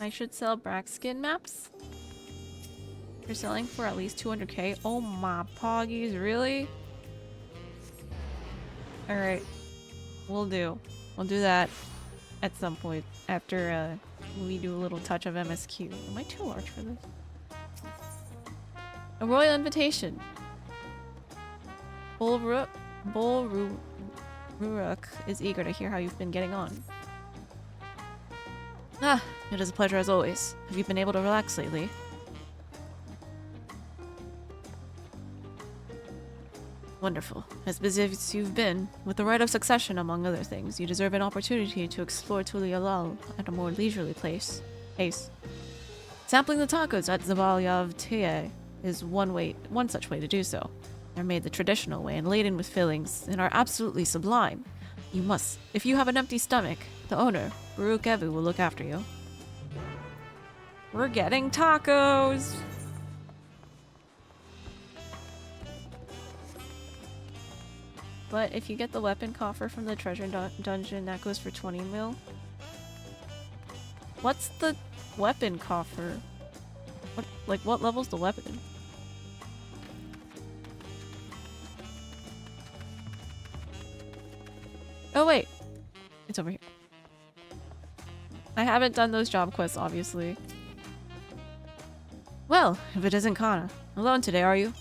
I should sell Braxkin maps. You're selling for at least 200k. Oh my poggies, really? Alright. We'll do that at some point after we do a little touch of MSQ. Am I too large for this? A royal invitation. Bullrook is eager to hear how you've been getting on. Ah, it is a pleasure as always. Have you been able to relax lately? Wonderful. As busy as you've been, with the right of succession among other things, you deserve an opportunity to explore Tulialal at a more leisurely pace. Sampling the tacos at Zabalyav Tie is one such way to do so. They're made the traditional way and laden with fillings and are absolutely sublime. You must. If you have an empty stomach, the owner, Baruch Evu, will look after you. We're getting tacos! But if you get the weapon coffer from the treasure dungeon, that goes for 20 mil. What's the weapon coffer? What level's the weapon? Oh wait, it's over here. I haven't done those job quests, obviously. Well, if it isn't Kana. Alone today, are you?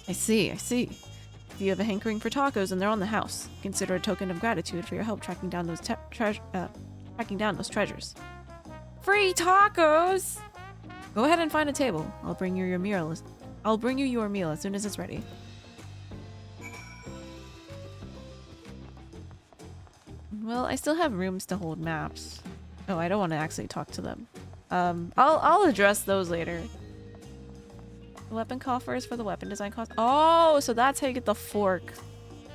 I see. If you have a hankering for tacos and they're on the house, consider a token of gratitude for your help tracking down those treasures. Free tacos! Go ahead and find a table. I'll bring you your meal as soon as it's ready. Well, I still have rooms to hold maps. Oh, I don't want to actually talk to them. I'll address those later. The weapon coffer is for the weapon design cost. Oh, so that's how you get the fork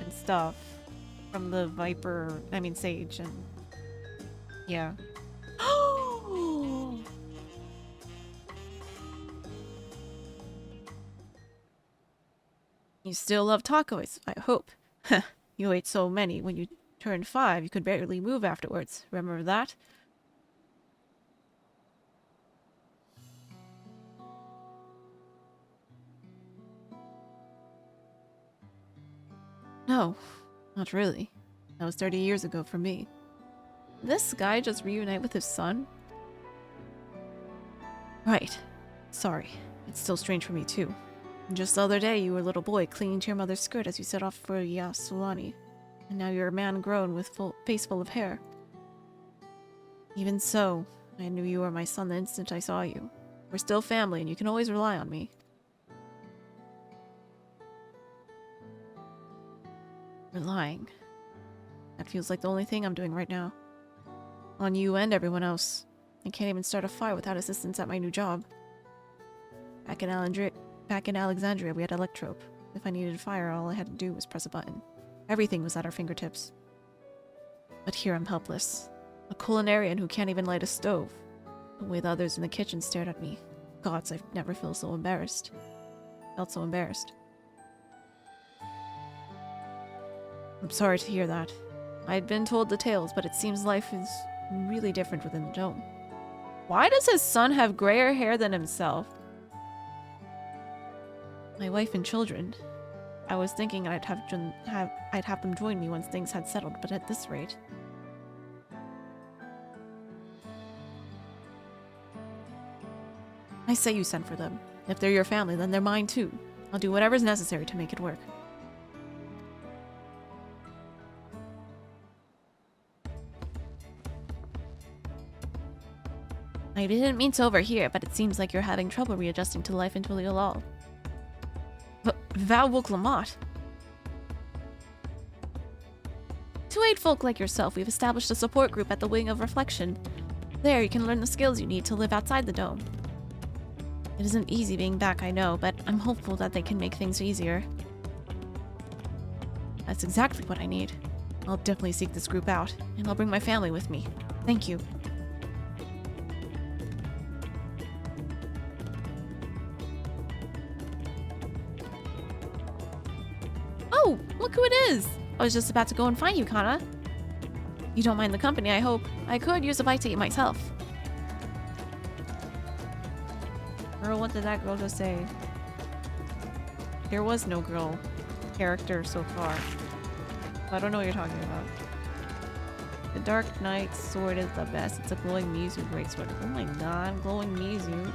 and stuff from the sage and yeah. You still love tacos, I hope. You ate so many when you turned 5, you could barely move afterwards. Remember that? No, not really. That was 30 years ago for me. Did this guy just reunite with his son? Right. Sorry. It's still strange for me too. Just the other day, you were a little boy clinging to your mother's skirt as you set off for Yasulani. And now you're a man grown with face full of hair. Even so, I knew you were my son the instant I saw you. We're still family and you can always rely on me. Relying. That feels like the only thing I'm doing right now. On you and everyone else. I can't even start a fire without assistance at my new job. Back in Alexandria, we had Electrope. If I needed fire, all I had to do was press a button. Everything was at our fingertips. But here I'm helpless. A culinarian who can't even light a stove. The way the others in the kitchen stared at me. Gods, I've never felt so embarrassed. I'm sorry to hear that. I'd been told the tales, but it seems life is really different within the dome. Why does his son have grayer hair than himself? My wife and children. I was thinking I'd have them join me once things had settled, but at this rate... I say you send for them. If they're your family, then they're mine too. I'll do whatever's necessary to make it work. I didn't mean to overhear, but it seems like you're having trouble readjusting to life in Tulialal. Vowuk Lamat. To aid folk like yourself, we've established a support group at the Wing of Reflection. There, you can learn the skills you need to live outside the dome. It isn't easy being back, I know, but I'm hopeful that they can make things easier. That's exactly what I need. I'll definitely seek this group out, and I'll bring my family with me. Thank you. Oh, look who it is! I was just about to go and find you, Kana. You don't mind the company, I hope. I could use a bite to eat myself. Girl, what did that girl just say? There was no girl character so far. I don't know what you're talking about. The Dark Knight sword is the best. It's a glowing Mizu greatsword. Oh my god, glowing Mizu.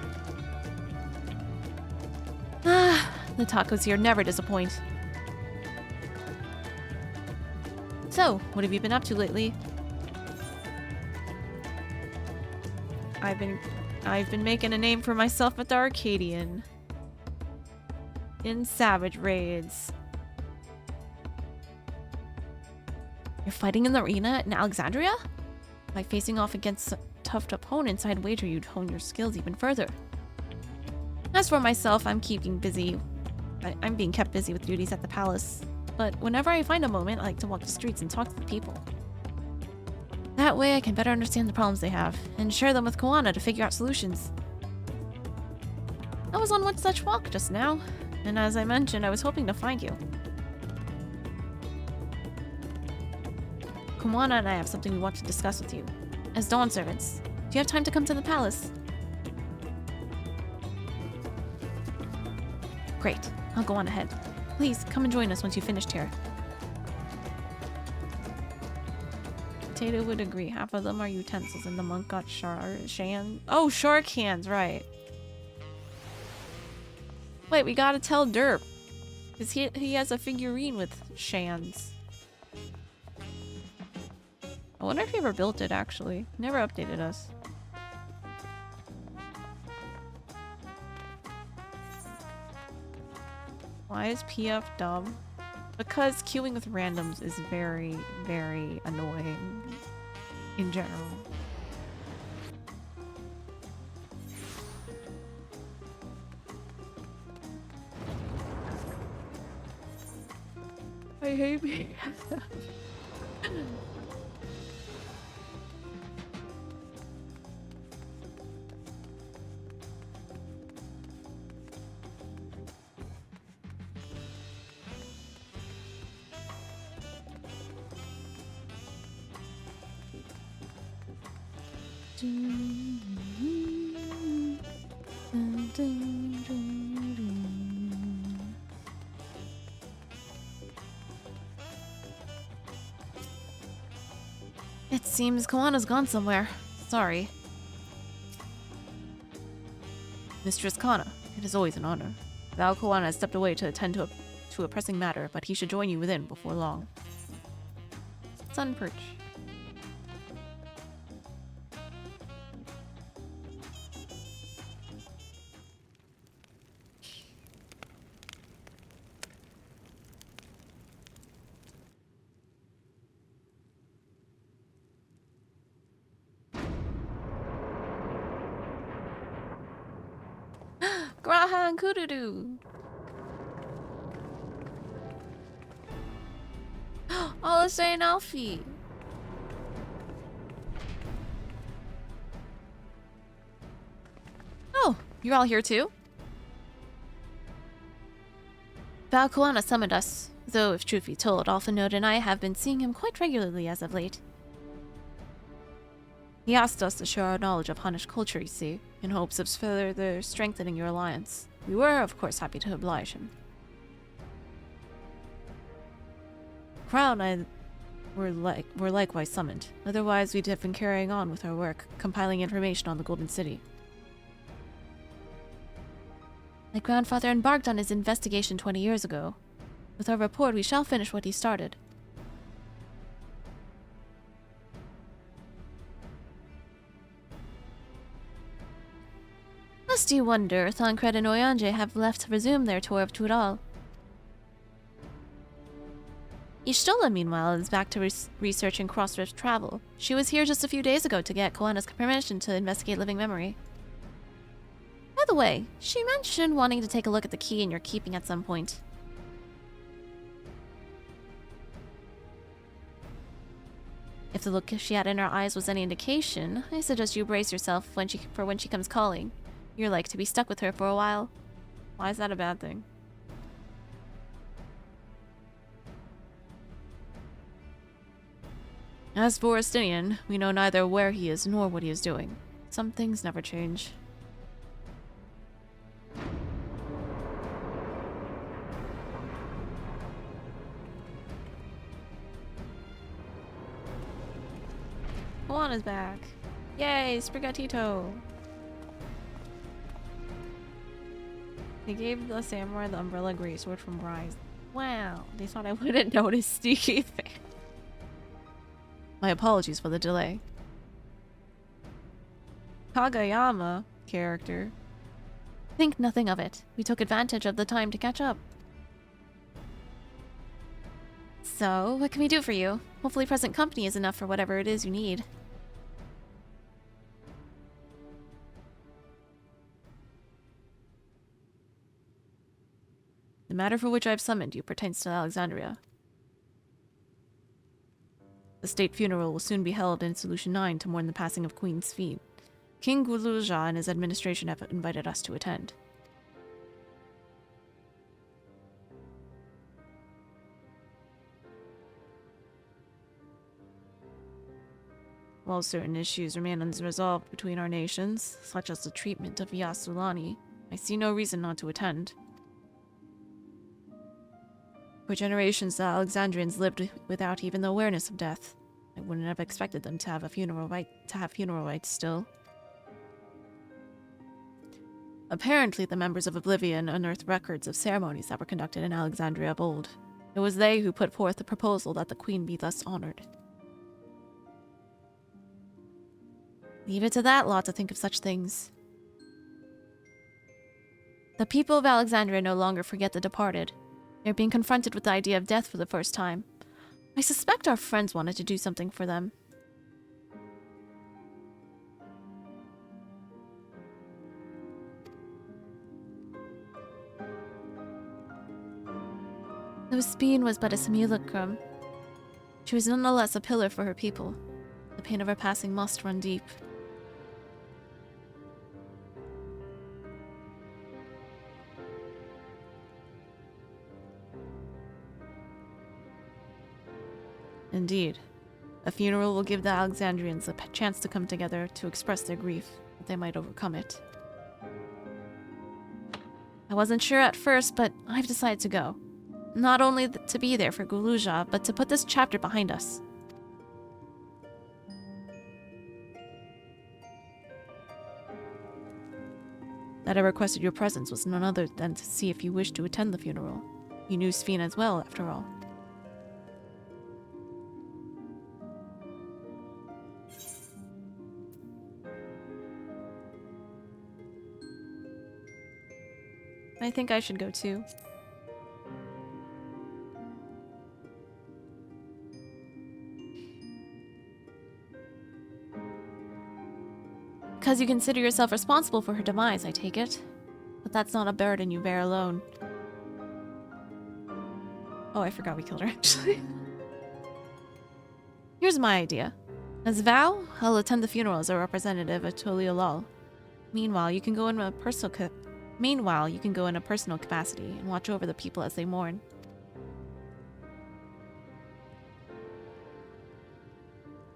Ah, the tacos here never disappoint. So, what have you been up to lately? I've been making a name for myself at the Arcadian. In Savage Raids. You're fighting in the arena in Alexandria? By facing off against tough opponents, I'd wager you'd hone your skills even further. As for myself, I'm being kept busy with duties at the palace. But whenever I find a moment, I like to walk the streets and talk to the people. That way I can better understand the problems they have, and share them with Koana to figure out solutions. I was on one such walk just now, and as I mentioned, I was hoping to find you. Koana and I have something we want to discuss with you. As Dawn servants, do you have time to come to the palace? Great, I'll go on ahead. Please, come and join us once you've finished here. Potato would agree. Half of them are utensils, and the monk got shark hands, right. Wait, we gotta tell Derp. Because he has a figurine with Shans. I wonder if he ever built it, actually. Never updated us. Why is PF dumb? Because queuing with randoms is very, very annoying in general. I hate me. It seems Koana's gone somewhere. Sorry. Mistress Kana, it is always an honor. Val Koana has stepped away to attend to a pressing matter, but he should join you within before long. Sun Perch. Graha and Kududu! Alistair and Alfie! Oh, you're all here too? Val Koana summoned us, though if truth be told, Alphanode and I have been seeing him quite regularly as of late. He asked us to share our knowledge of Hunnish culture, you see, in hopes of further strengthening your alliance. We were, of course, happy to oblige him. Crown and I were likewise summoned. Otherwise, we'd have been carrying on with our work, compiling information on the Golden City. My grandfather embarked on his investigation 20 years ago. With our report, we shall finish what he started. Must you wonder, Thancred and Oyanje have left to resume their tour of Tural. Ishtola, meanwhile, is back to researching Crossroads travel. She was here just a few days ago to get Koana's permission to investigate living memory. By the way, she mentioned wanting to take a look at the key in your keeping at some point. If the look she had in her eyes was any indication, I suggest you brace yourself for when she comes calling. You're like to be stuck with her for a while. Why is that a bad thing? As for Estinian, we know neither where he is nor what he is doing. Some things never change. Juana's back. Yay, Sprigatito! They gave the samurai the umbrella greatsword from Rise. Wow, they thought I wouldn't notice sneaky thing. My apologies for the delay. Kagayama character. Think nothing of it. We took advantage of the time to catch up. So, what can we do for you? Hopefully present company is enough for whatever it is you need. The matter for which I have summoned you pertains to Alexandria. The state funeral will soon be held in Solution 9 to mourn the passing of Queen Sphene. King Guluja and his administration have invited us to attend. While certain issues remain unresolved between our nations, such as the treatment of Yasulani, I see no reason not to attend. For generations, the Alexandrians lived without even the awareness of death. I wouldn't have expected them to have funeral rites still. Apparently, the members of Oblivion unearthed records of ceremonies that were conducted in Alexandria of old. It was they who put forth the proposal that the queen be thus honored. Leave it to that lot to think of such things. The people of Alexandria no longer forget the departed. They're being confronted with the idea of death for the first time. I suspect our friends wanted to do something for them. Though Sphene was but a simulacrum, she was nonetheless a pillar for her people. The pain of her passing must run deep. Indeed. A funeral will give the Alexandrians a chance to come together to express their grief, that they might overcome it. I wasn't sure at first, but I've decided to go. Not only to be there for Guluja, but to put this chapter behind us. That I requested your presence was none other than to see if you wished to attend the funeral. You knew Sphene as well, after all. I think I should go too. Because you consider yourself responsible for her demise, I take it. But that's not a burden you bear alone. Oh, I forgot we killed her, actually. Here's my idea. As vow, I'll attend the funeral as a representative of Tolialal. Meanwhile, you can go in a personal capacity and watch over the people as they mourn.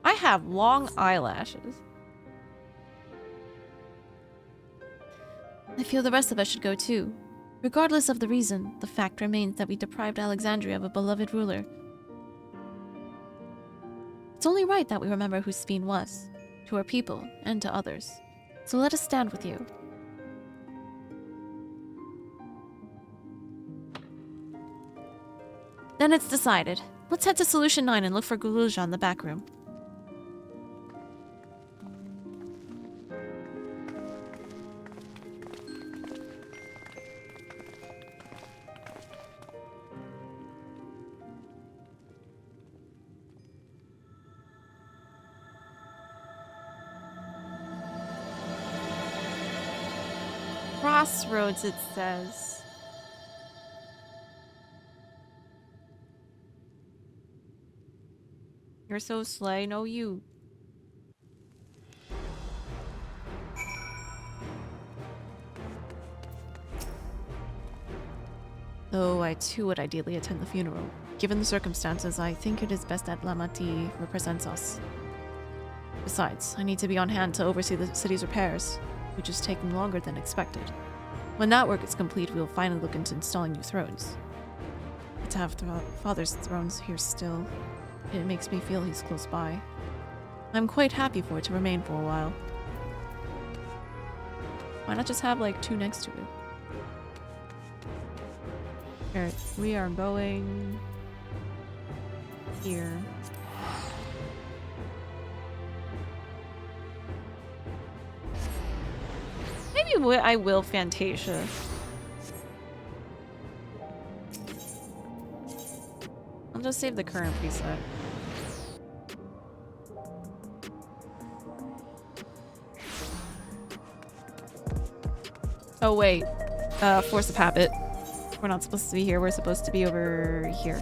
I have long eyelashes. I feel the rest of us should go too. Regardless of the reason, the fact remains that we deprived Alexandria of a beloved ruler. It's only right that we remember who Sphene was, to our people and to others. So let us stand with you. Then it's decided. Let's head to Solution 9 and look for Guluja in the back room. Crossroads, it says. You're so slay, no you. Oh, I too would ideally attend the funeral. Given the circumstances, I think it is best that Lamati represents us. Besides, I need to be on hand to oversee the city's repairs, which is taking longer than expected. When that work is complete, we will finally look into installing new thrones. But to have Father's thrones here still, it makes me feel he's close by. I'm quite happy for it to remain for a while. Why not just have like 2 next to it? Alright, we are going here. Maybe I will Fantasia. I'll just save the current preset. Oh wait, force of habit. We're not supposed to be here, we're supposed to be over here.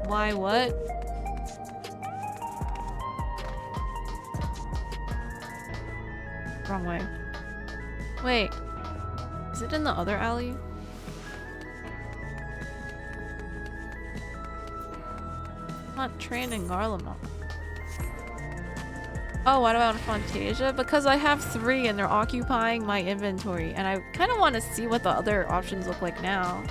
Why, what? Wrong way. Wait, is it in the other alley? Not trained in Garlemald. Oh, what about Fantasia? Because I have 3 and they're occupying my inventory, and I kind of want to see what the other options look like now.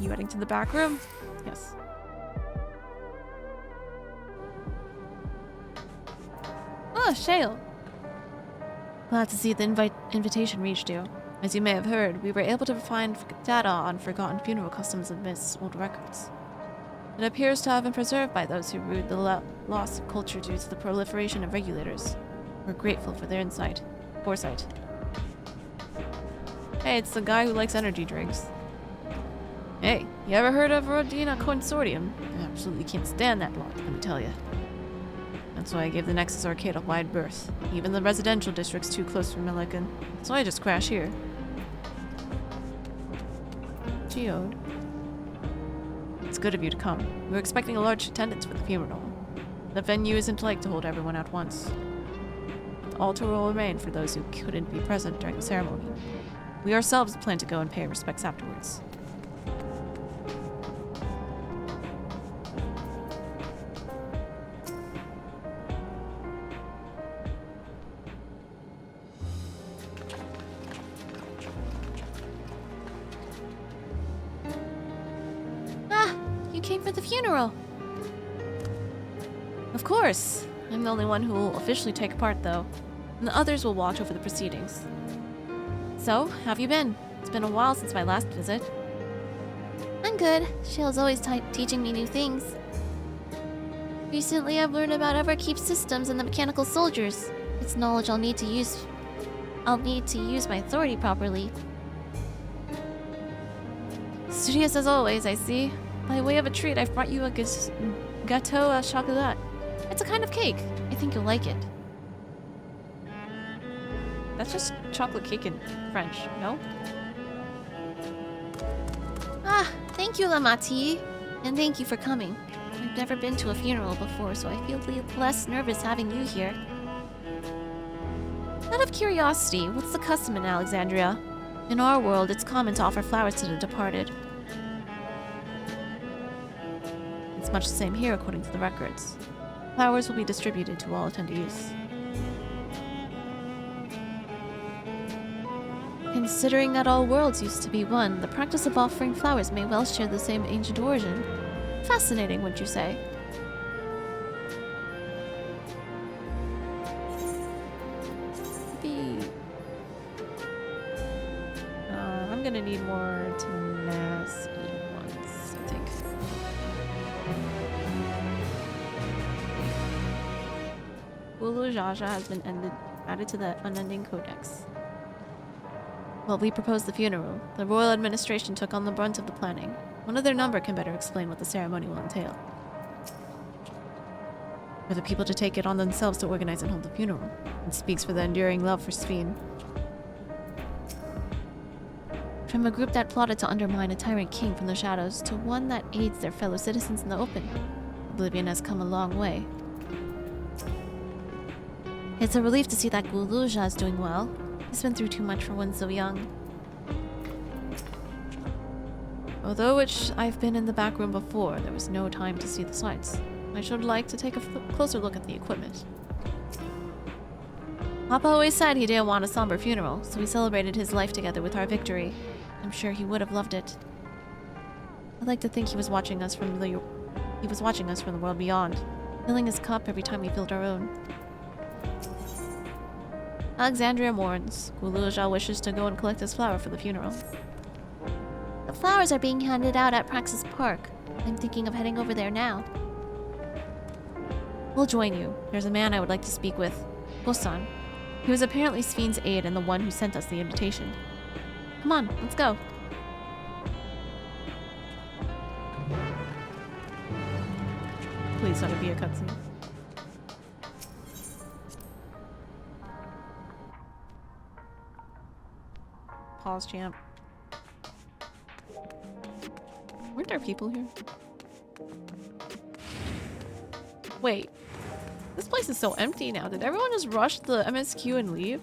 You heading to the back room? Yes. Oh, Shale. Glad to see the invitation reached you. As you may have heard, we were able to find data on forgotten funeral customs amidst old records. It appears to have been preserved by those who ruled the lost culture due to the proliferation of regulators. We're grateful for their foresight. Hey, it's the guy who likes energy drinks. Hey, you ever heard of Rodina Consortium? I absolutely can't stand that lot, let me tell you. That's why I gave the Nexus Arcade a wide berth. Even the residential district's too close for Milliken, so I just crash here. Geode. It's good of you to come. We're expecting a large attendance for the funeral. The venue isn't like to hold everyone at once. The altar will remain for those who couldn't be present during the ceremony. We ourselves plan to go and pay our respects afterwards. For the funeral. Of course. I'm the only one who will officially take part, though, and the others will watch over the proceedings. So, how have you been? It's been a while since my last visit. I'm good. Shale's always teaching me new things. Recently, I've learned about Everkeep's systems and the mechanical soldiers. It's knowledge I'll need to use my authority properly. Studious as always, I see. By way of a treat, I've brought you a gâteau à chocolat. It's a kind of cake. I think you'll like it. That's just chocolate cake in French, no? Ah, thank you, Lamati. And thank you for coming. I've never been to a funeral before, so I feel less nervous having you here. Out of curiosity, what's the custom in Alexandria? In our world, it's common to offer flowers to the departed. It's much the same here, according to the records. Flowers will be distributed to all attendees. Considering that all worlds used to be one, the practice of offering flowers may well share the same ancient origin. Fascinating, wouldn't you say? I'm gonna need more tenacity ones, I think. Ulu Jaja has been added to the unending codex. While we proposed the funeral, the royal administration took on the brunt of the planning. One of their number can better explain what the ceremony will entail. For the people to take it on themselves to organize and hold the funeral. It speaks for the enduring love for Sveen. From a group that plotted to undermine a tyrant king from the shadows to one that aids their fellow citizens in the open, Oblivion has come a long way. It's a relief to see that Guluja is doing well. He's been through too much for one so young. Although I've been in the back room before, there was no time to see the sights. I should like to take a closer look at the equipment. Papa always said he didn't want a somber funeral, so we celebrated his life together with our victory. I'm sure he would have loved it. I'd like to think he was watching us from the world beyond, filling his cup every time we filled our own. Alexandria mourns. Guluja wishes to go and collect his flower for the funeral. The flowers are being handed out at Praxis Park. I'm thinking of heading over there now. We'll join you. There's a man I would like to speak with. Gosan. He was apparently Sven's aide and the one who sent us the invitation. Come on, let's go. Please let it be a cutscene. Pause, champ. Weren't there people here? Wait. This place is so empty now. Did everyone just rush the MSQ and leave?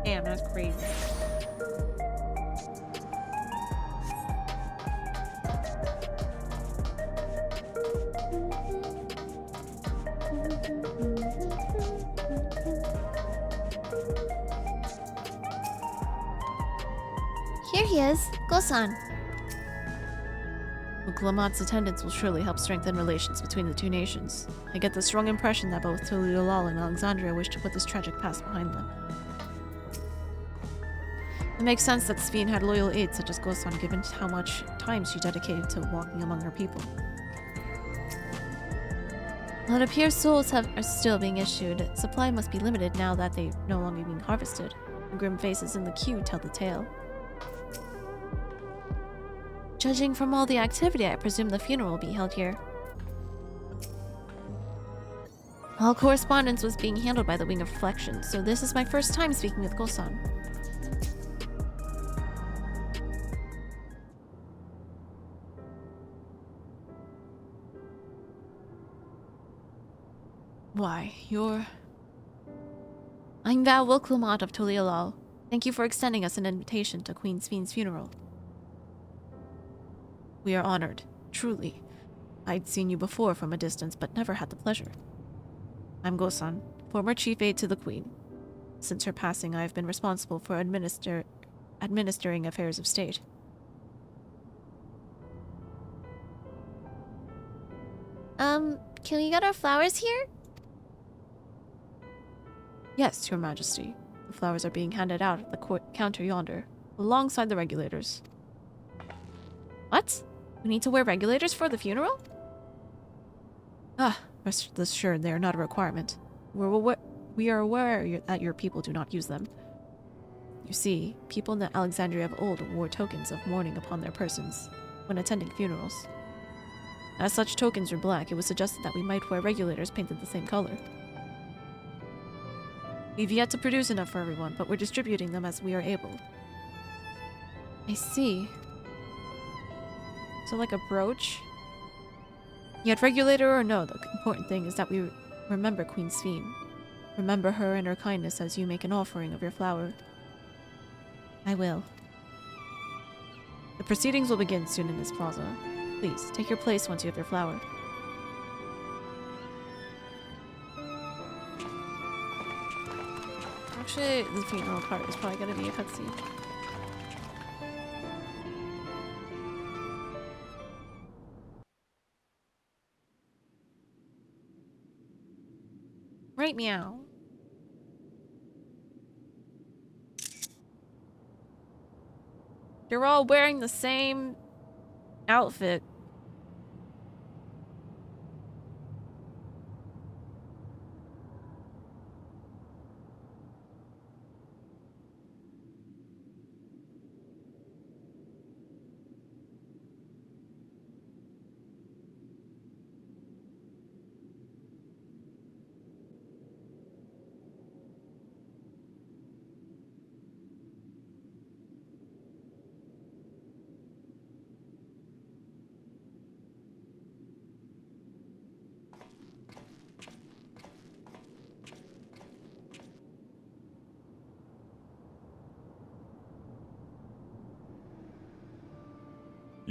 Damn, that's crazy. Here he is, Gosan. Uklamat's attendance will surely help strengthen relations between the two nations. I get the strong impression that both Tuliolal and Alexandria wish to put this tragic past behind them. It makes sense that Sven had loyal aides such as Gosan, given how much time she dedicated to walking among her people. Well, it appears souls are still being issued. Supply must be limited now that they're no longer being harvested. The grim faces in the queue tell the tale. Judging from all the activity, I presume the funeral will be held here. All correspondence was being handled by the Wing of Reflection, so this is my first time speaking with Gosan. Why, I'm Val Wilklamat of Tuliolal. Thank you for extending us an invitation to Queen Sven's funeral. We are honored, truly. I'd seen you before from a distance, but never had the pleasure. I'm Gosan, former chief aide to the Queen. Since her passing, I have been responsible for administering affairs of state. Can we get our flowers here? Yes, Your Majesty. The flowers are being handed out at the counter yonder, alongside the regulators. What? We need to wear regulators for the funeral? Rest assured they are not a requirement. We are aware that your people do not use them. You see, people in the Alexandria of old wore tokens of mourning upon their persons when attending funerals. As such tokens were black, it was suggested that we might wear regulators painted the same color. We've yet to produce enough for everyone, but we're distributing them as we are able. I see. So like a brooch? Yet regulator or no, the important thing is that we remember Queen Sven. Remember her and her kindness as you make an offering of your flower. I will. The proceedings will begin soon in this plaza. Please, take your place once you have your flower. Actually, the funeral part is probably going to be a cutscene. Right, meow. You're all wearing the same outfit.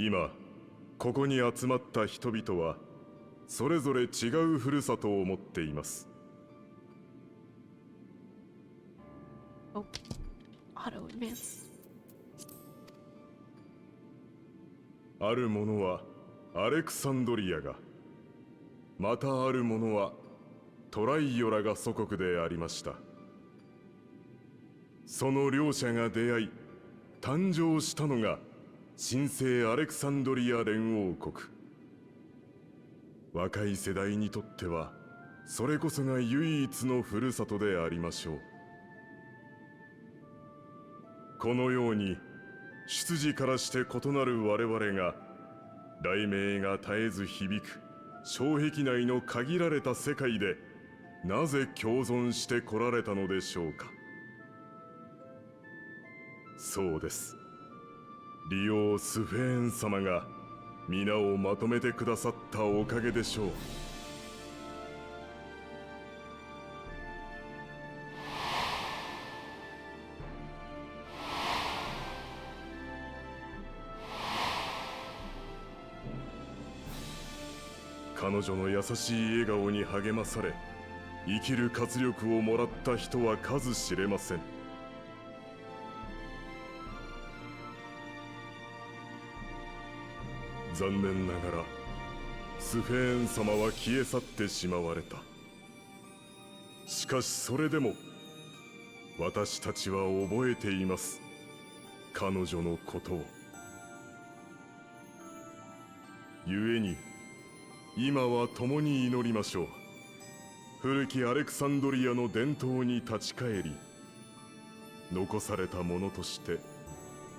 今ここに集まった人々はそれぞれ違うふるさとを持っています。Oh, auto advance. ある者はアレクサンドリアが、またある者はトライオラが祖国でありました。その両者が出会い誕生したのが神聖アレクサンドリア連王国。若い世代にとってはそれこそが唯一のふるさとでありましょう。このように出自からして異なる我々が雷鳴が絶えず響く障壁内の限られた世界でなぜ共存してこられたのでしょうか。そうです。リオ・スフェーン様が皆をまとめてくださったおかげでしょう。彼女の優しい笑顔に励まされ、生きる活力をもらった人は数知れません。残念ながらスフェーン様は消え去ってしまわれた。しかしそれでも私たちは覚えています、彼女のことを。故に今は共に祈りましょう。古きアレクサンドリアの伝統に立ち返り、残された者として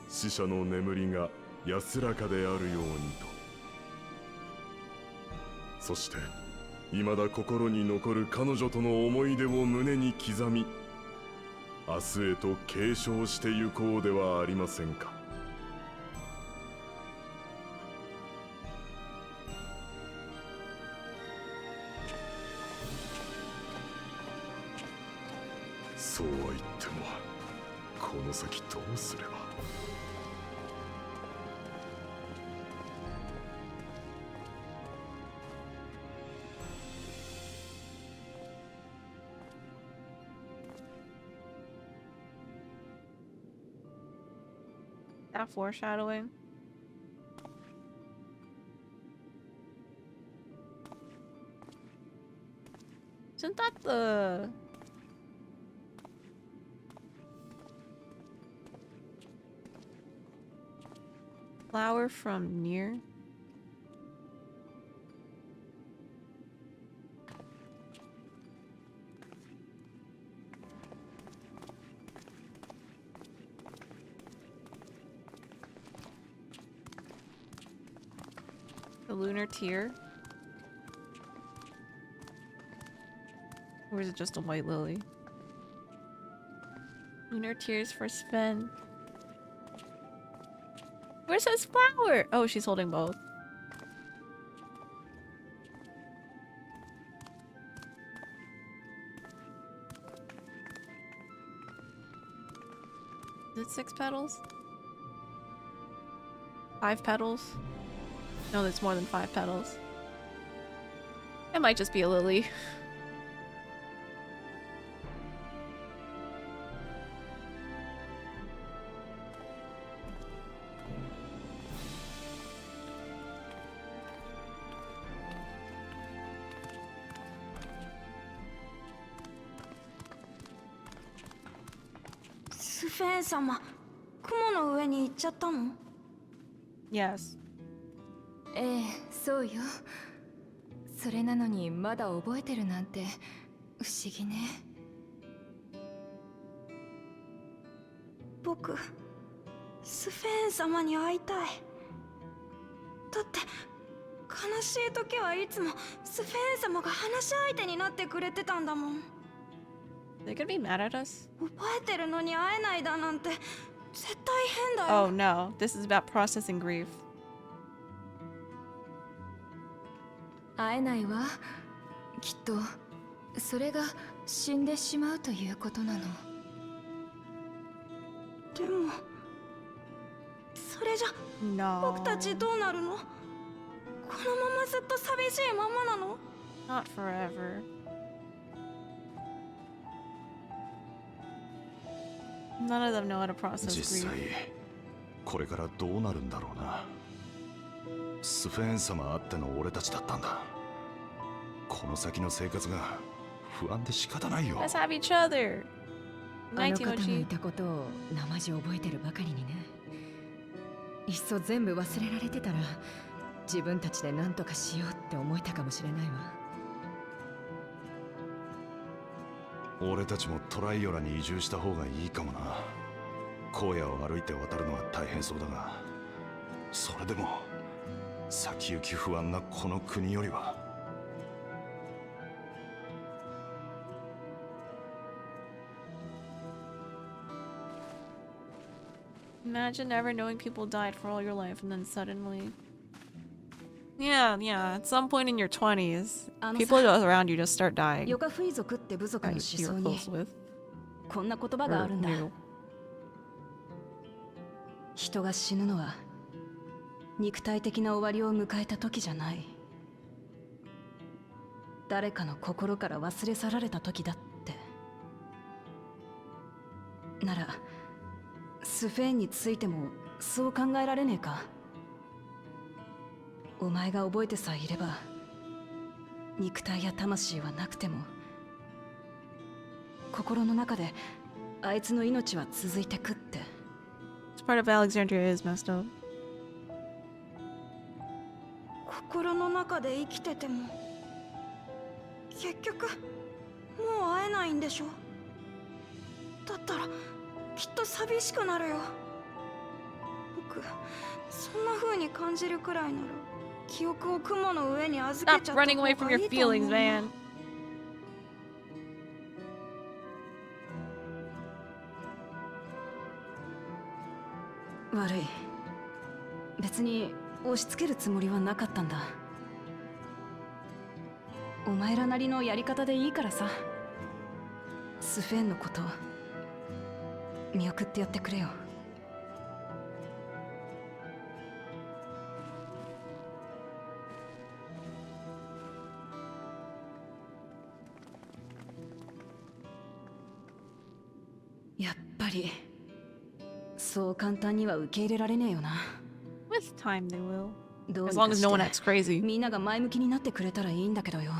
死者の眠りが安らかであるようにと。そして未だ心に残る彼女との思い出を胸に刻み、明日へと継承してゆこうではありませんか。そうは言ってもこの先どうすれば。That foreshadowing. Isn't that the flower from near? The lunar tear? Or is it just a white lily? Lunar tears for Sven. Where's his flower? Oh, she's holding both. Is it 6 petals? 5 petals? No, there's more than 5 petals. It might just be a lily. Sven 様、雲の上に行っちゃったの？ Yes. ええ、そうよ。それなのにまだ覚えてるなんて不思議ね。僕、スフェーン様に会いたい。だって悲しい時はいつもスフェーン様が話し相手になってくれてたんだもん。They could be mad at us. 覚えてるのに会えないだなんて絶対変だよ。Oh no, this is about processing grief. 会えないわ。きっとそれが死んでしまうということなの。でもそそれじゃ No. 僕たちどうなるの？このままずっと寂しいままなの？ Not forever. None of them know how to process 実 grief. 際これからどうなるんだろうな。スフェーン様あっての俺たちだったんだ。この先の生活が不安で仕方ないよ。 Let's have each other. あの方の Nighty いたことを生地覚えてるばかりにね。いっそ全部忘れられてたら自分たちで何とかしようって思えたかもしれないわ。俺たちもトライオラに移住した方がいいかもな。荒野を歩いて渡るのは大変そうだが、それでも先行き不安なこの国よりは。Imagine never knowing people died for all your life and then suddenly. Yeah, at some point in your 20s, people around you just start dying. ヨガフイ族って部族の That 思 you're 想に close with. こんな言葉があ Or るんだ。 knew. 人が死ぬのは肉体的な終わりを迎えた時じゃない。誰かの心から忘れ去られた時だって。ならスフェーンについてもそう考えられねえか？お前が覚えてさえいれば肉体や魂はなくても心の中であいつの命は続いてくって。 This part of Alexandria is messed up. 心の中で生きてても結局もう会えないんでしょ？だったらきっと寂しくなるよ。僕そんな風に感じるくらいなら記憶を雲の上に預け Stop ちゃった方がい running away い from と your 思う feelings, な。 man. 悪い。別に押し付けるつもりはなかったんだ。お前らなりのやり方でいいからさ。スフェーンのこと見送ってやってくれよ。やっぱりそう簡単には受け入れられねえよな。 With time, they will. どう As に long か as し no one て acts crazy. みんなが前向きになってくれたらいいんだけどよ。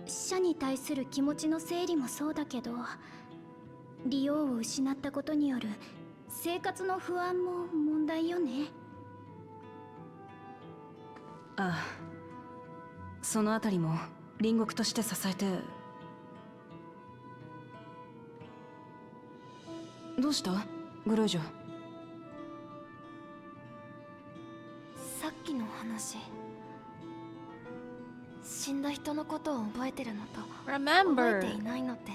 死者に対する気持ちの整理もそうだけど、利用を失ったことによる生活の不安も問題よね。ああ、そのあたりも隣国として支えて。どうしたグルージョ？さっきの話、死んだ人のことを覚えてるのと覚 Remember. えていないのって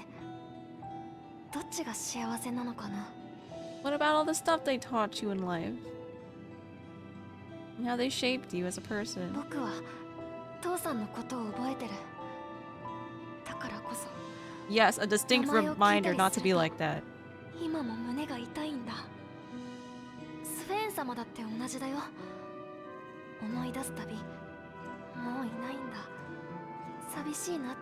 どっちが幸せなのかな？ What about all the stuff they taught you in life? And how they shaped you as a person? 僕は父さんのことを覚えてる。だからこそ Yes, a distinct reminder not to be like that. 今も胸が痛いんだ。スフェーン様だって同じだよ。思い出すたびもういないんだ。寂しいなって。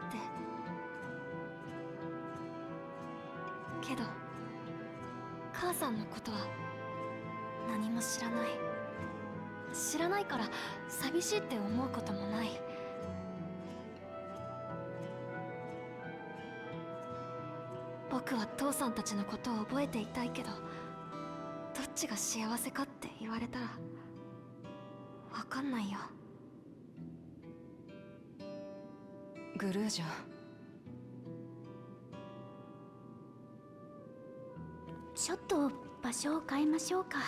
けど母さんのことは何も知らない。知らないから寂しいって思うこともない。僕は父さんたちのことを覚えていたいけど、どっちが幸せかって言われたらわかんないよ。グルージョ、ちょっと場所を変えましょうか。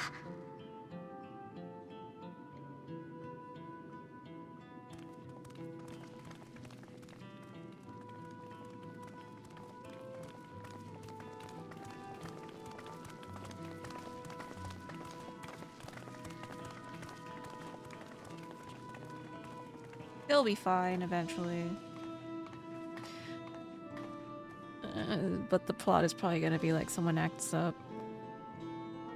They'll be fine eventually. But the plot is probably gonna be like someone acts up.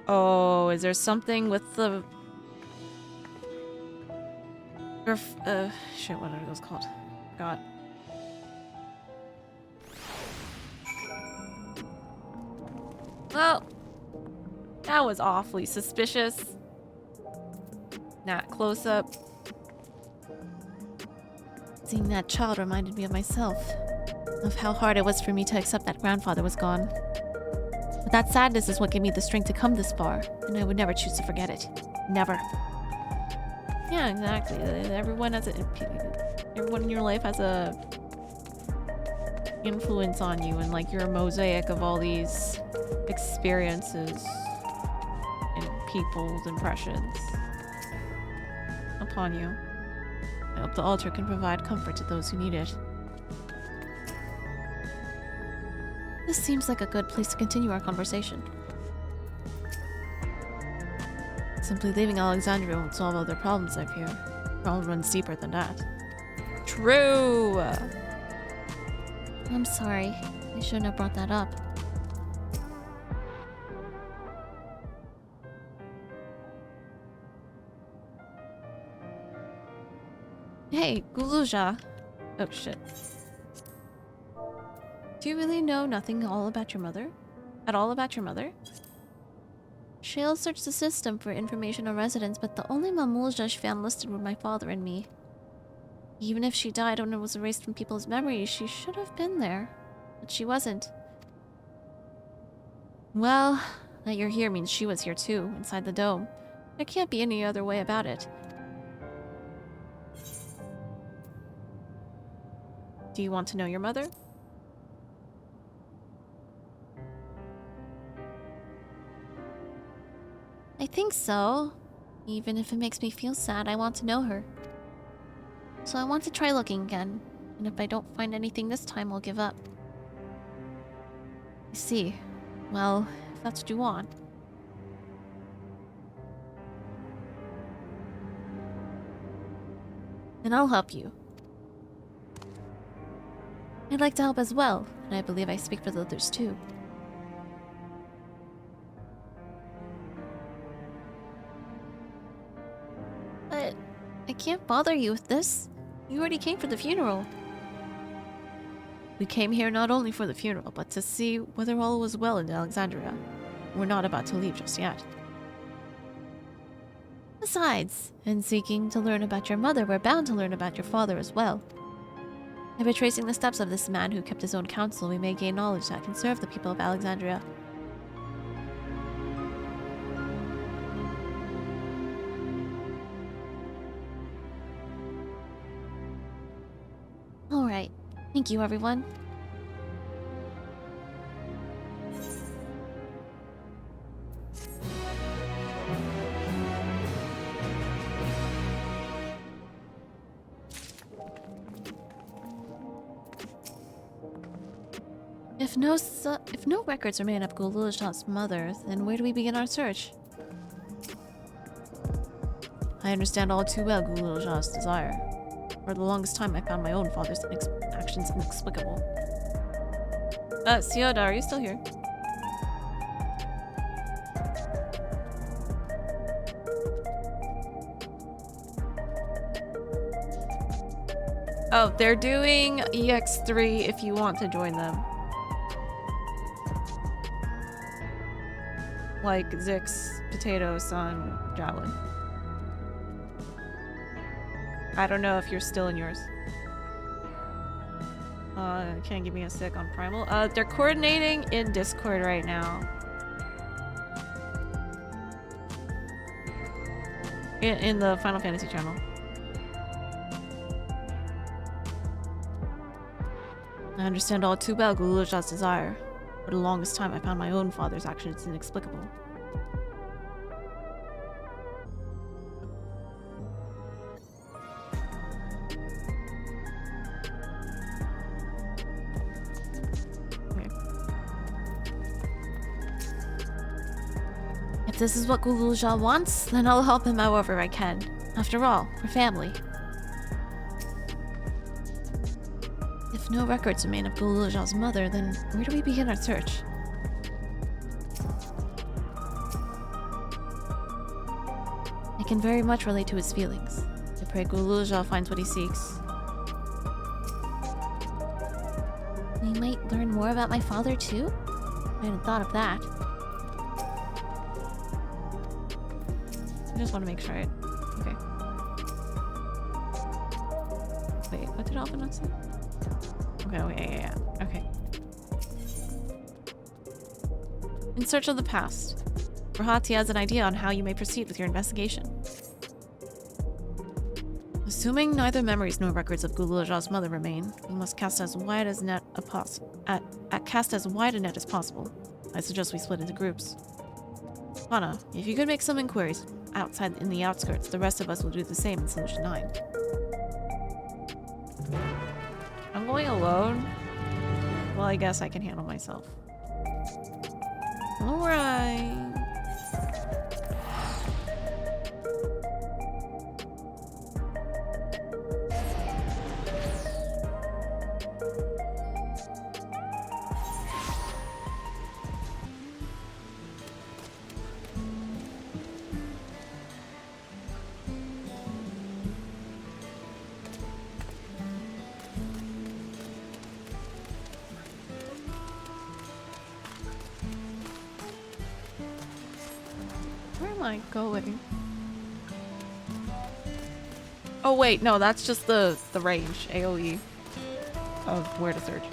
Oh, is there something with the... shit, what are those called? God. Well, that was awfully suspicious. Not close up. Seeing that child reminded me of myself. Of how hard it was for me to accept that grandfather was gone. But that sadness is what gave me the strength to come this far, and I would never choose to forget it. Never. Yeah, exactly. Everyone has everyone in your life has a influence on you, and like you're a mosaic of all these experiences and people's impressions upon you. I hope the altar can provide comfort to those who need it. This seems like a good place to continue our conversation. Simply leaving Alexandria won't solve all their problems, I fear. The problem runs deeper than that. True! I'm sorry. I shouldn't have brought that up. Hey, Guluja. Oh shit. Do you really know nothing all about your mother? At all about your mother? Shale searched the system for information on residents, but the only Mamulja she found listed were my father and me. Even if she died when it was erased from people's memories, she should have been there. But she wasn't. Well, that you're here means she was here too, inside the dome. There can't be any other way about it. Do you want to know your mother? I think so. Even if it makes me feel sad, I want to know her. So I want to try looking again. And if I don't find anything this time, I'll give up. I see. Well, if that's what you want. Then I'll help you. I'd like to help as well, and I believe I speak for the others too. But I can't bother you with this. You already came for the funeral. We came here not only for the funeral, but to see whether all was well in Alexandria. We're not about to leave just yet. Besides, in seeking to learn about your mother, we're bound to learn about your father as well. By retracing the steps of this man who kept his own counsel, we may gain knowledge that can serve the people of Alexandria. Alright. Thank you, everyone. If no records remain of Guluja's mother, then where do we begin our search? I understand all too well Guluja's desire. For the longest time, I found my own father's actions inexplicable. Sioda, are you still here? Oh, they're doing EX3 if you want to join them. Like Zix, Potato, Sun, Javelin. I don't know if you're still in yours. Can't give me a sec on Primal. They're coordinating in Discord right now. In the Final Fantasy channel. I understand all too well Guluja's desire. For the longest time, I found my own father's actions inexplicable. Okay. If this is what Guluja wants, then I'll help him however I can. After all, we're family. If no records remain of Guluja's mother, then where do we begin our search? can very much relate to his feelings. I pray Guluzha finds what he seeks. We might learn more about my father too? I hadn't thought of that. I just want to make sure I... Okay. Wait, what did Alphinaud say? Okay, oh, yeah. Okay. In search of the past. Rahati has an idea on how you may proceed with your investigation. Assuming neither memories nor records of Guluzha's mother remain, you must cast as wide a net as possible. I suggest we split into groups. Hana, if you could make some inquiries outside in the outskirts, the rest of us will do the same in Solution 9. I'm going alone? Well, I guess I can handle myself. Alright. Where am I going? Oh wait, no, that's just the range, AoE, of where to search.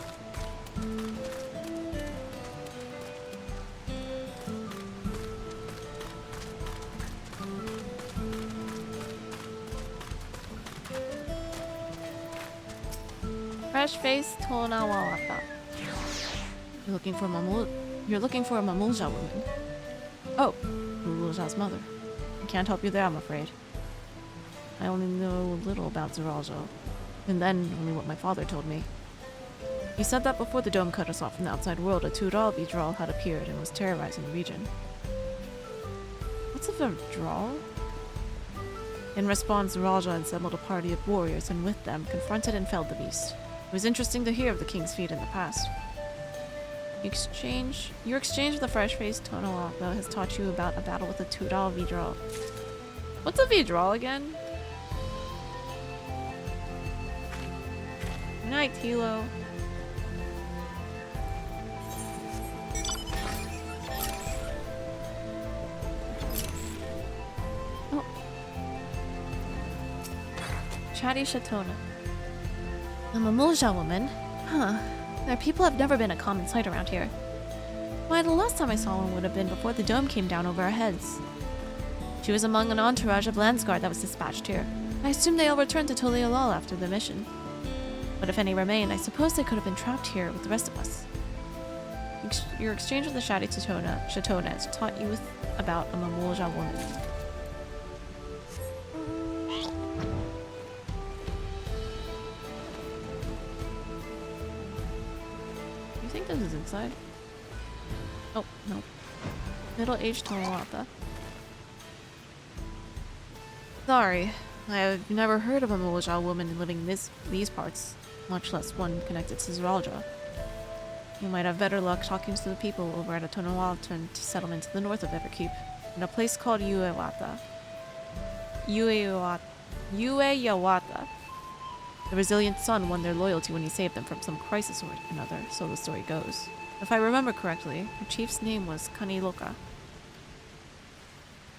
Fresh face Tonawawata. You're looking for a Mamulja woman. Oh, Guluzha's mother. I can't help you there, I'm afraid. I only know little about Zeralja, and then only what my father told me. He said that before the dome cut us off from the outside world, a Tudal Vidral had appeared and was terrorizing the region. What's a Vidral? In response, Zeralja assembled a party of warriors and with them confronted and felled the beast. It was interesting to hear of the king's feat in the past. Your exchange with the fresh-faced Tonawaka has taught you about a battle with a Tudal Vidral. What's a Vidral again? Good night, Tilo. Oh. Chatty Shatona. A Mamulja woman? Huh. Their people have never been a common sight around here. Why, the last time I saw one would have been before the dome came down over our heads. She was among an entourage of Landsguard that was dispatched here. I assume they all returned to Tolialal after the mission. But if any remained, I suppose they could have been trapped here with the rest of us. Your exchange with the Shadi Shatona has taught you about a Mamulja woman. You think this is inside? Oh, no. Middle-aged Tonawata. Sorry, I have never heard of a Mamulja woman living in these parts, much less one connected to Zeralja. You might have better luck talking to the people over at a Tonawata settlement to the north of Everkeep, in a place called Uewata. The resilient son won their loyalty when he saved them from some crisis or another, so the story goes. If I remember correctly, her chief's name was Kaniloka.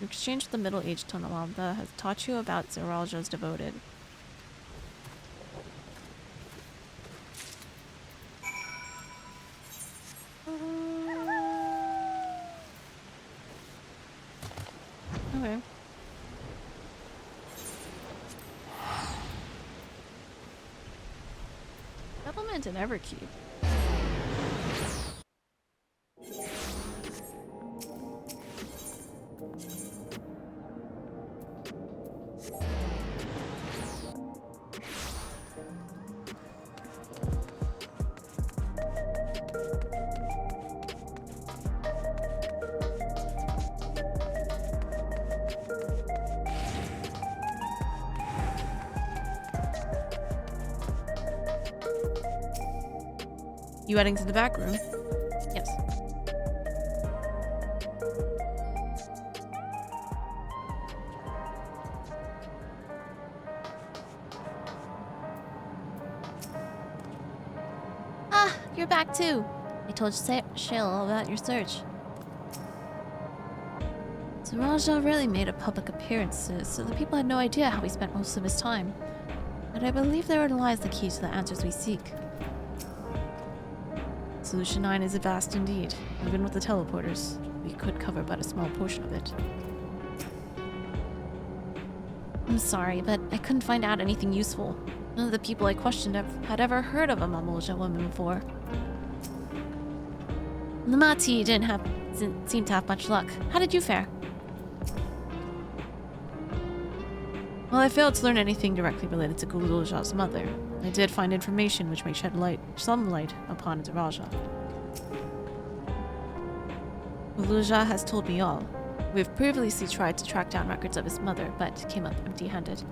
Your exchange with the middle-aged Tonawata has taught you about Zeralja's devoted. Okay. Settlement in Everkeep. You heading to the back room? Yes. you're back too. I told Shale all about your search. Zaraja really made a public appearances, so the people had no idea how he spent most of his time. But I believe therein lies the key to the answers we seek. Solution 9 is vast indeed. Even with the teleporters, we could cover but a small portion of it. I'm sorry, but I couldn't find out anything useful. None of the people I questioned had ever heard of a Mamulja woman before. The Mati didn't seem to have much luck. How did you fare? Well, I failed to learn anything directly related to Gululja's mother. I did find information which may shed some light upon Zaraja. Gululja has told me all. We have previously tried to track down records of his mother, but came up empty-handed.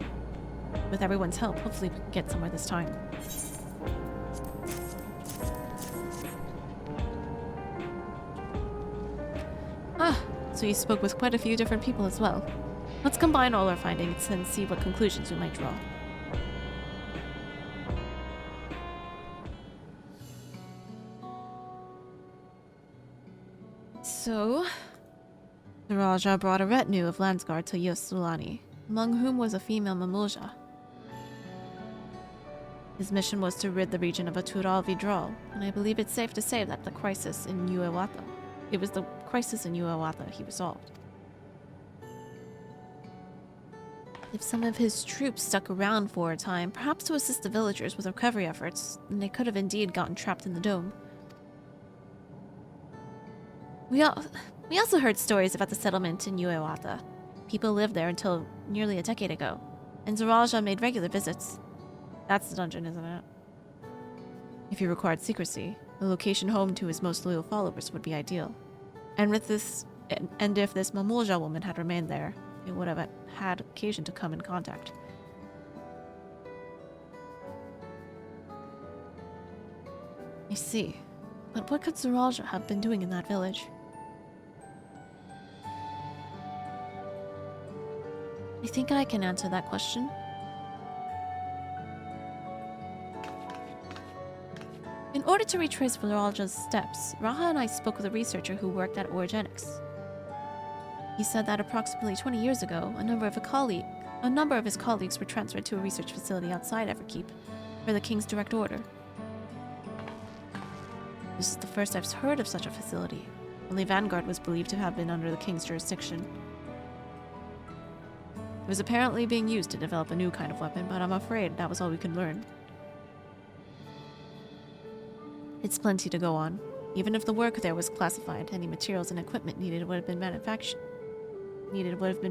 With everyone's help, hopefully we can get somewhere this time. Ah, so you spoke with quite a few different people as well. Let's combine all our findings and see what conclusions we might draw. So, the Raja brought a retinue of Landsguard to Yosulani, among whom was a female Mamulja. His mission was to rid the region of a Tural withdrawal, and I believe it's safe to say that it was the crisis in Uewata he resolved. If some of his troops stuck around for a time, perhaps to assist the villagers with recovery efforts, then they could have indeed gotten trapped in the dome. We also heard stories about the settlement in Uewata. People lived there until nearly a decade ago, and Zaraja made regular visits. That's the dungeon, isn't it? If he required secrecy, a location home to his most loyal followers would be ideal. And if this Mamulja woman had remained there, it would have had occasion to come in contact. I see. But what could Zaraja have been doing in that village? I think I can answer that question. In order to retrace Zaraja's steps, Raha and I spoke with a researcher who worked at Origenics. He said that approximately 20 years ago, a number of his colleagues were transferred to a research facility outside Everkeep, for the King's direct order. This is the first I've heard of such a facility. Only Vanguard was believed to have been under the King's jurisdiction. It was apparently being used to develop a new kind of weapon, but I'm afraid that was all we could learn. It's plenty to go on. Even if the work there was classified, any materials and equipment needed would have been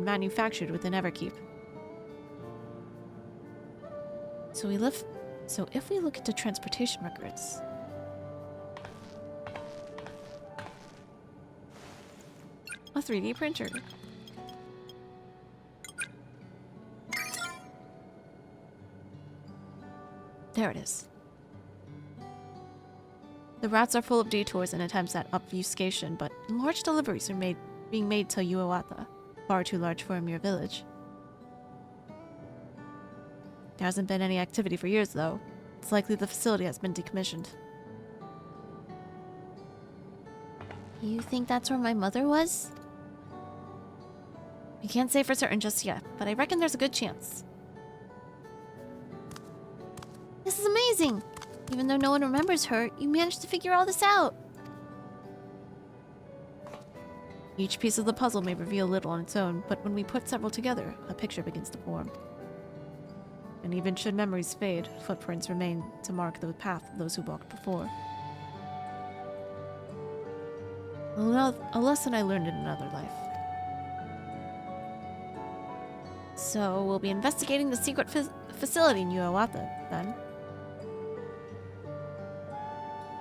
manufactured within Everkeep. So if we look into transportation records, a 3D printer. There it is. The routes are full of detours and attempts at obfuscation, but large deliveries are being made to Uewata, far too large for a mere village. There hasn't been any activity for years, though. It's likely the facility has been decommissioned. You think that's where my mother was? I can't say for certain just yet, but I reckon there's a good chance. This is amazing! Even though no one remembers her, you managed to figure all this out! Each piece of the puzzle may reveal little on its own, but when we put several together, a picture begins to form. And even should memories fade, footprints remain to mark the path of those who walked before. A lesson I learned in another life. So, we'll be investigating the secret facility in Uewata, then.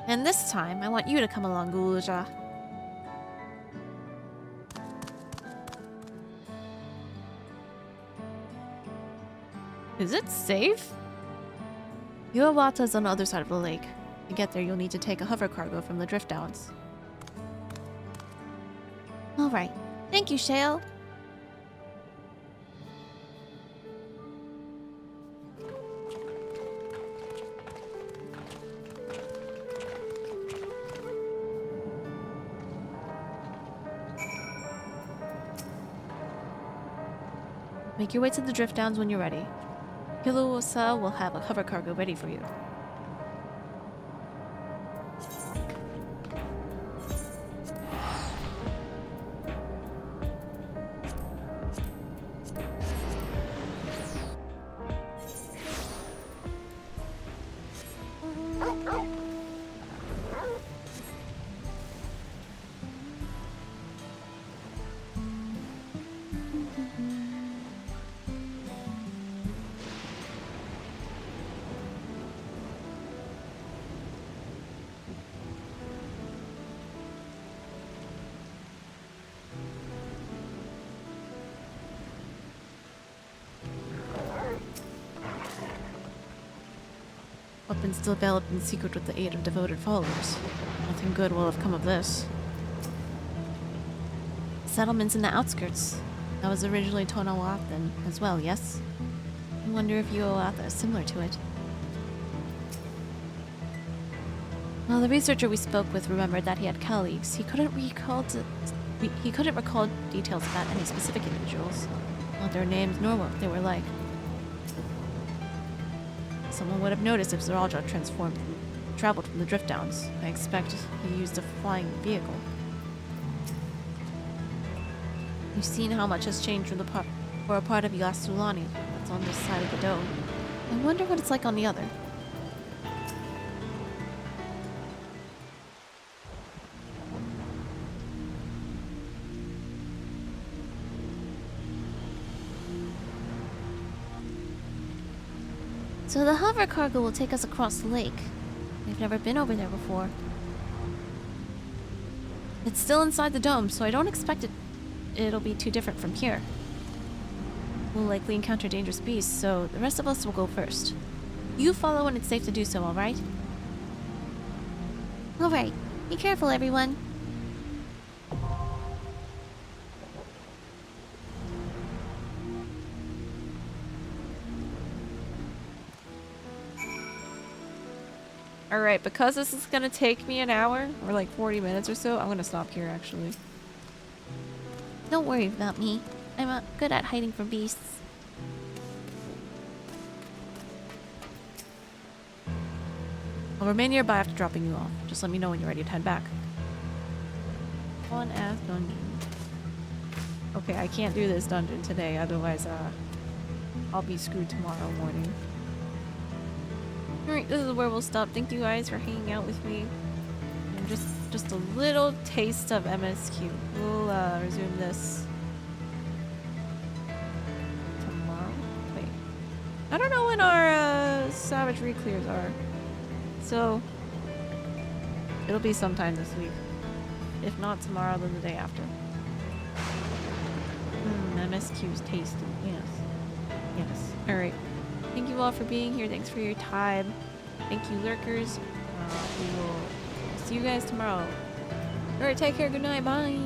And this time, I want you to come along, Gululja. Is it safe? Uewata's on the other side of the lake. To get there, you'll need to take a hover cargo from the drift downs. Alright. Thank you, Shale. Make your way to the drift downs when you're ready. Hilosa will have a hover cargo ready for you. Weapons still developed in secret with the aid of devoted followers. Nothing good will have come of this. Settlements in the outskirts. That was originally Tonawathan as well, yes? I wonder if Uoatha is similar to it. Well, the researcher we spoke with remembered that he had colleagues. He couldn't recall details about any specific individuals. Not their names nor what they were like. Someone would have noticed if Zaraja traveled from the drift downs. I expect he used a flying vehicle. You've seen how much has changed for a part of Yasulani that's on this side of the dome. I wonder what it's like on the other. So the hover cargo will take us across the lake. We've never been over there before. It's still inside the dome, so I don't expect it'll be too different from here. We'll likely encounter dangerous beasts, so the rest of us will go first. You follow when it's safe to do so, alright? Alright. Be careful, everyone. Alright, because this is gonna take me an hour, or like 40 minutes or so, I'm gonna stop here actually. Don't worry about me. I'm good at hiding from beasts. I'll remain nearby after dropping you off. Just let me know when you're ready to head back. One ass dungeon. Okay, I can't do this dungeon today, otherwise I'll be screwed tomorrow morning. Alright, this is where we'll stop. Thank you guys for hanging out with me. And just a little taste of MSQ. We'll resume this tomorrow. Wait. I don't know when our Savage Reclears are. So it'll be sometime this week. If not tomorrow, then the day after. MSQ's tasty. Yes. Yes. Alright. Thank you all for being here. Thanks for your time. Thank you, lurkers. We will see you guys tomorrow. Alright, take care. Good night. Bye.